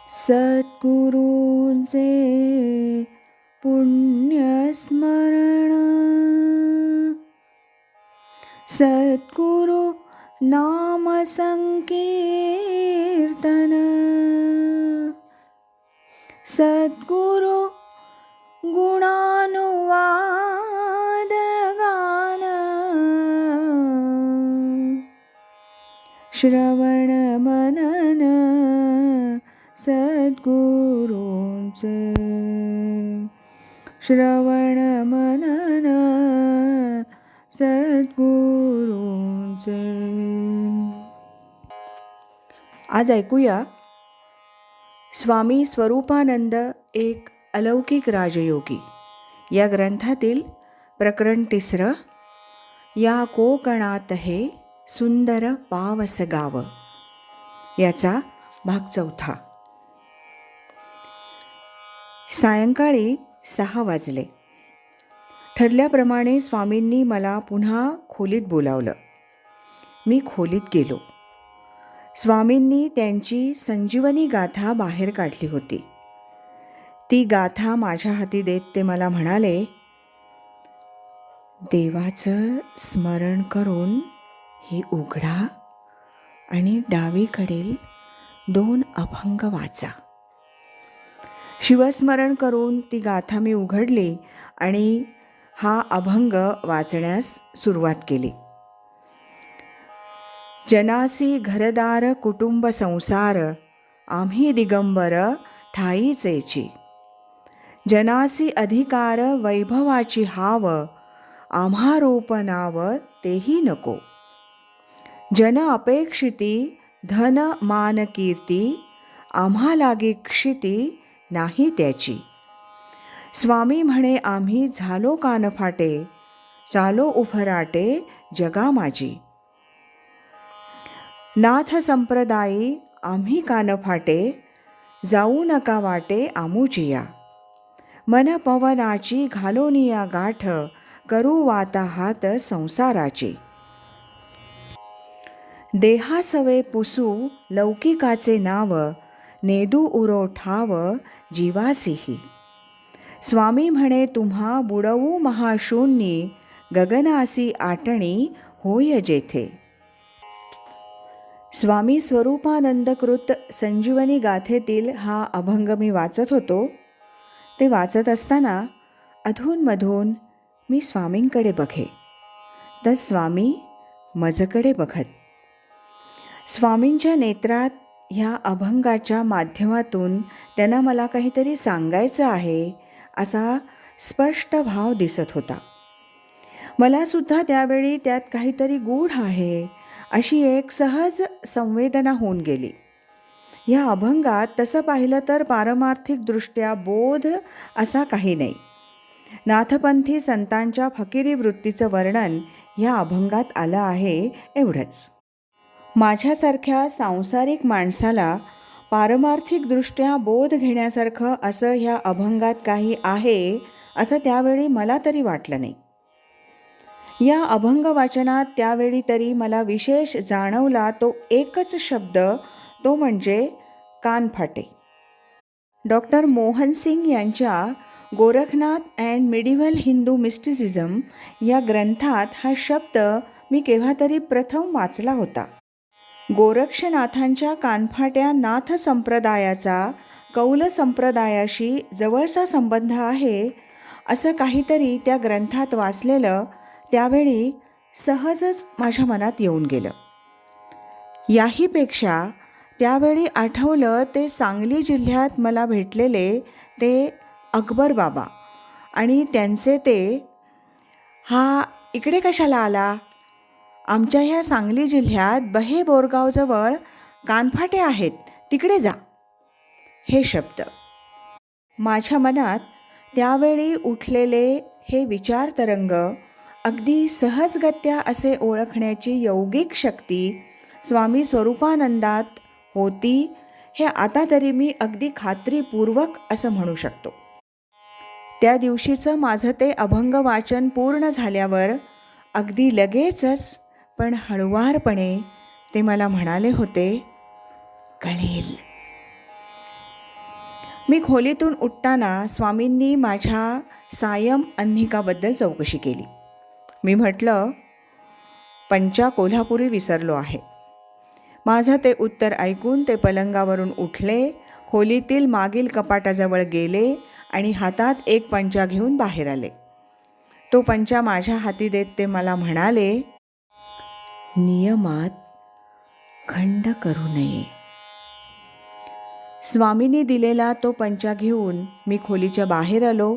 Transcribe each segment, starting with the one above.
सद्गुरूंचे पुण्यस्मरण, सद्गुरु नाम संकीर्तन, सद्गुरु गुणानुवाद गान, श्रवण मनन सद्गुरूंचे, श्रवण मनन सद्गुरूंचे. आज ऐकूया स्वामी स्वरूपानंद एक अलौकिक राजयोगी या ग्रंथातील प्रकरण 3, या कोकणात हे सुंदर पावस गाव, याचा भाग 4. सायंकाळी 6 वाजले. ठरल्याप्रमाणे स्वामींनी मला पुन्हा खोलीत बोलावलं. मी खोलीत गेलो. स्वामींनी त्यांची संजीवनी गाथा बाहेर काढली होती. ती गाथा माझ्या हाती देत ते मला म्हणाले, देवाचं स्मरण करून ही उघडा आणि डावीकडील 2 अभंग वाचा. शिवस्मरण करून ती गाथा मी उघडली आणि हा अभंग वाचण्यास सुरुवात केली. जनासी घरदार कुटुंब संसार, आम्ही दिगंबर ठाईचेची. जनासी अधिकार वैभवाची हाव, आम्हा रूप नाव तेही नको. जन अपेक्षिती धन मान कीर्ती, आम्हा लागी क्षिती नाही त्याची. स्वामी म्हणे आम्ही झालो कानफाटे, चालो उफराटे जगा माझी. नाथ संप्रदायी आम्ही कानफाटे, जाऊ नका वाटे आमुजिया. मन पवनाची घालोनिया गाठ, करू वाताहात संसाराची. देहासवे पुसू लौकिकाचे नाव, नेदू उरो ठाव जीवासीही. स्वामी म्हणे तुम्हा बुडवू महाशून्यी, गगनासी आटणी होय जेथे. स्वामी स्वरूपानंदकृत संजीवनी गाथेतील हा अभंग मी वाचत होतो. ते वाचत असताना अधूनमधून मी स्वामींकडे बघे, तर स्वामी मजकडे बघत. स्वामींच्या नेत्रात ह्या अभंगाच्या माध्यमातून त्यांना मला काहीतरी सांगायचं आहे असा स्पष्ट भाव दिसत होता. मलासुद्धा त्यावेळी त्यात काहीतरी गूढ आहे अशी एक सहज संवेदना होऊन गेली. ह्या अभंगात तसं पाहिलं तर पारमार्थिकदृष्ट्या बोध असा काही नाही. नाथपंथी संतांच्या फकिरी वृत्तीचं वर्णन ह्या अभंगात आलं आहे एवढंच. माझ्यासारख्या सांसारिक माणसाला पारमार्थिकदृष्ट्या बोध घेण्यासारखं असं ह्या अभंगात काही आहे असं त्यावेळी मला तरी वाटलं नाही. या अभंग वाचनात त्यावेळी तरी मला विशेष जाणवला तो एकच शब्द, तो म्हणजे कानफाटे. डॉक्टर मोहन सिंग यांच्या गोरखनाथ अँड मिडिव्हल हिंदू मिस्टिसिझम या ग्रंथात हा शब्द मी केव्हा तरी प्रथम वाचला होता. गोरक्षनाथांच्या कानफाट्या नाथ संप्रदायाचा कौल संप्रदायाशी जवळचा संबंध आहे असं काहीतरी त्या ग्रंथात वाचलेलं त्यावेळी सहजच माझ्या मनात येऊन गेलं. याहीपेक्षा त्यावेळी आठवलं ते सांगली जिल्ह्यात मला भेटलेले ते अकबर बाबा आणि त्यांचे ते, हा इकडे कशाला आला? आमच्या ह्या सांगली जिल्ह्यात बहे बोरगावजवळ कानफाटे आहेत, तिकडे जा, हे शब्द. माझ्या मनात त्यावेळी उठलेले हे विचारतरंग अगदी सहजगत्या असे ओळखण्याची यौगिक शक्ती स्वामी स्वरूपानंदात होती हे आता तरी मी अगदी खात्रीपूर्वक असं म्हणू शकतो. त्या दिवशीचं माझं ते अभंग वाचन पूर्ण झाल्यावर अगदी लगेचच पण हळुवारपणे ते मला म्हणाले होते, कळेल मी खोलीतून उठताना स्वामींनी माझ्या सायम अन्निकाबद्दल चौकशी केली. मी म्हटलं, पंचा कोल्हापुरी विसरलो आहे. माझं ते उत्तर ऐकून ते पलंगावरून उठले, खोलीतील मागील कपाटाजवळ गेले आणि हातात एक पंचा घेऊन बाहेर आले. तो पंचा माझ्या हाती देत ते मला म्हणाले, नियमात खंड करू नये. स्वामींनी दिलेला तो पंचा घेऊन मी खोलीच्या बाहेर आलो,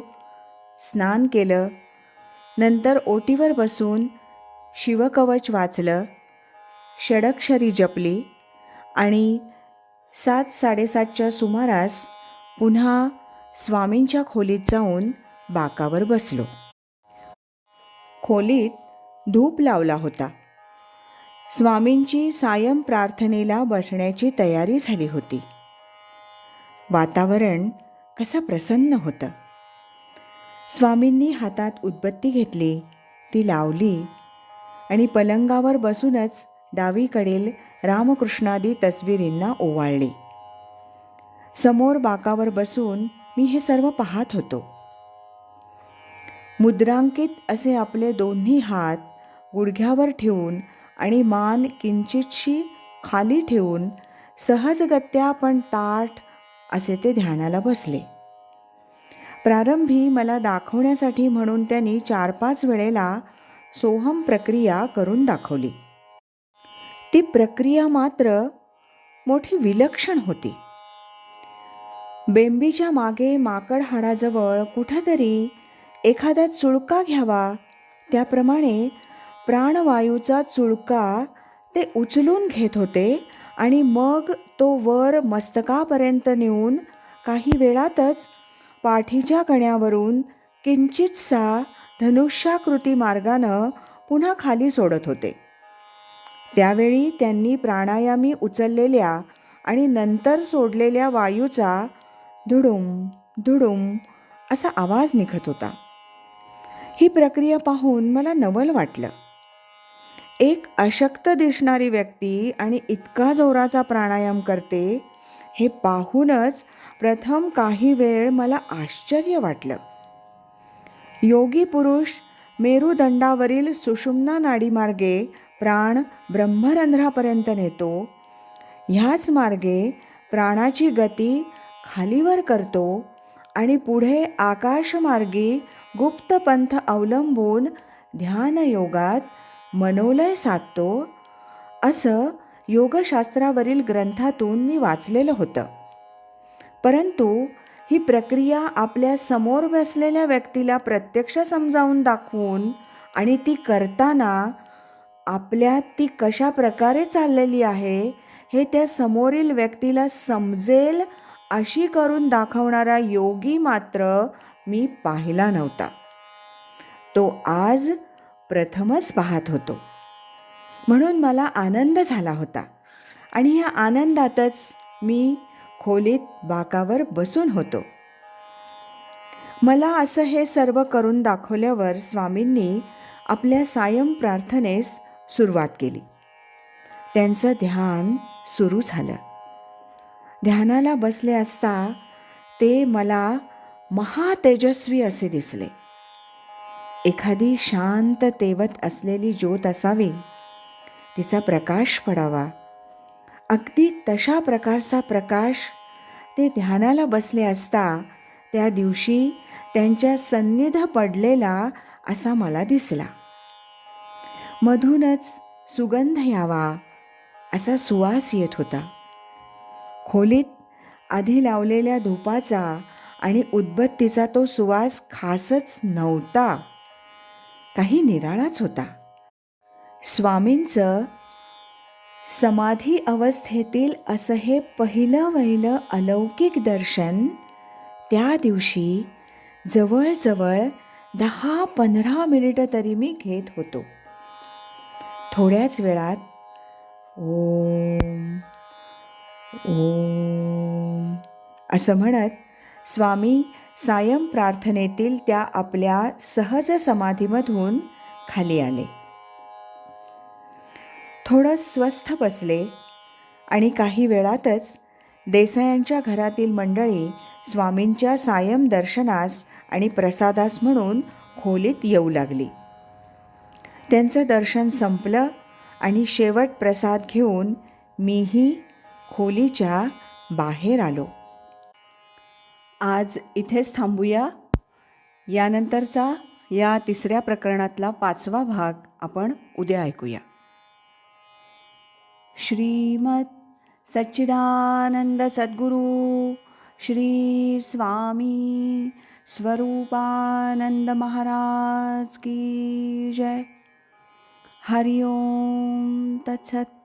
स्नान केलं, नंतर ओटीवर बसून शिवकवच वाचलं, षडक्षरी जपली आणि 7:30च्या सुमारास पुन्हा स्वामींच्या खोलीत जाऊन बाकावर बसलो. खोलीत धूप लावला होता. स्वामींची सायं प्रार्थनेला बसण्याची तयारी झाली होती. वातावरण कसं प्रसन्न होतं. स्वामींनी हातात उदबत्ती घेतली, ती लावली आणि पलंगावर बसूनच डावीकडील रामकृष्णादी तस्बिरींना ओवाळली. समोर बाकावर बसून मी हे सर्व पाहत होतो. मुद्रांकित असे आपले दोन्ही हात गुडघ्यावर ठेवून आणि मान किंचितशी खाली ठेवून सहजगत्या पण ताठ असे ते ध्यानाला बसले. प्रारंभी मला दाखवण्यासाठी म्हणून त्यांनी 4-5 वेळेला सोहम प्रक्रिया करून दाखवली. ती प्रक्रिया मात्र मोठी विलक्षण होती. बेंबीच्या मागे माकड हाडाजवळ कुठेतरी एखादा चुळका घ्यावा, त्याप्रमाणे प्राणवायूचा चुळका ते उचलून घेत होते आणि मग तो वर मस्तकापर्यंत नेऊन काही वेळातच पाठीच्या कण्यावरून किंचितसा धनुष्याकृती मार्गानं पुन्हा खाली सोडत होते. त्यावेळी त्यांनी प्राणायामी उचललेल्या आणि नंतर सोडलेल्या वायूचा धुडुम धुडुम असा आवाज निघत होता. ही प्रक्रिया पाहून मला नवल वाटलं. एक अशक्त दिसणारी व्यक्ती आणि इतका जोराचा प्राणायाम करते हे पाहूनच प्रथम काही वेळ मला आश्चर्य वाटलं. योगी पुरुष मेरुदंडावरील सुषुम्ना नाडीमार्गे प्राण ब्रह्मरंध्रापर्यंत नेतो, ह्याच मार्गे प्राणाची गती खालीवर करतो आणि पुढे आकाशमार्गी गुप्त पंथ अवलंबून ध्यानयोगात मनोलय साधतो, असं योगशास्त्रावरील ग्रंथातून मी वाचलेलं होतं. परंतु ही प्रक्रिया आपल्या समोर बसलेल्या व्यक्तीला प्रत्यक्ष समजावून दाखवून आणि ती करताना आपल्यात ती कशा प्रकारे चाललेली आहे हे त्या समोरील व्यक्तीला समजेल अशी करून दाखवणारा योगी मात्र मी पाहिला नव्हता. तो आज प्रथमच पाहत होतो, म्हणून मला आनंद झाला होता आणि ह्या आनंदातच मी खोलीत बाकावर बसून होतो. मला असं हे सर्व करून दाखवल्यावर स्वामींनी आपल्या सायं प्रार्थनेस सुरुवात केली. त्यांचं ध्यान सुरू झालं. ध्यानाला बसले असता ते मला महातेजस्वी असे दिसले. एखादी शांत तेवत असलेली ज्योत असावी, तिचा प्रकाश पडावा, अगदी तशा प्रकारचा प्रकाश ते ध्यानाला बसले असता त्या दिवशी त्यांच्या सन्निध पडलेला असा मला दिसला. मधूनच सुगंध यावा असा सुवास येत होता. खोलीत आधी लावलेल्या धुपाचा आणि उदबत्तीचा तो सुवास खासच नव्हता, काही निराळाच होता. स्वामींचं समाधी अवस्थेतील असं हे पहिलं अलौकिक दर्शन त्या दिवशी जवळजवळ 10-15 मिनिटं तरी मी घेत होतो. थोड्याच वेळात ओम ओम असं म्हणत स्वामी सायं प्रार्थनेतील त्या आपल्या सहज समाधीमधून खाली आले. थोडं स्वस्थ बसले आणि काही वेळातच देसायांच्या घरातील मंडळी स्वामींच्या सायं दर्शनास आणि प्रसादास म्हणून खोलीत येऊ लागली. त्यांचं दर्शन संपलं आणि शेवट प्रसाद घेऊन मीही खोलीच्या बाहेर आलो. आज इथेच थांबूया. यानंतरचा या 3ऱ्या प्रकरणातला 5वा भाग आपण उद्या ऐकूया. श्रीमद सच्चिदानंद सद्गुरू श्री स्वामी स्वरूपानंद महाराज की जय. हरि ओम तत्सत.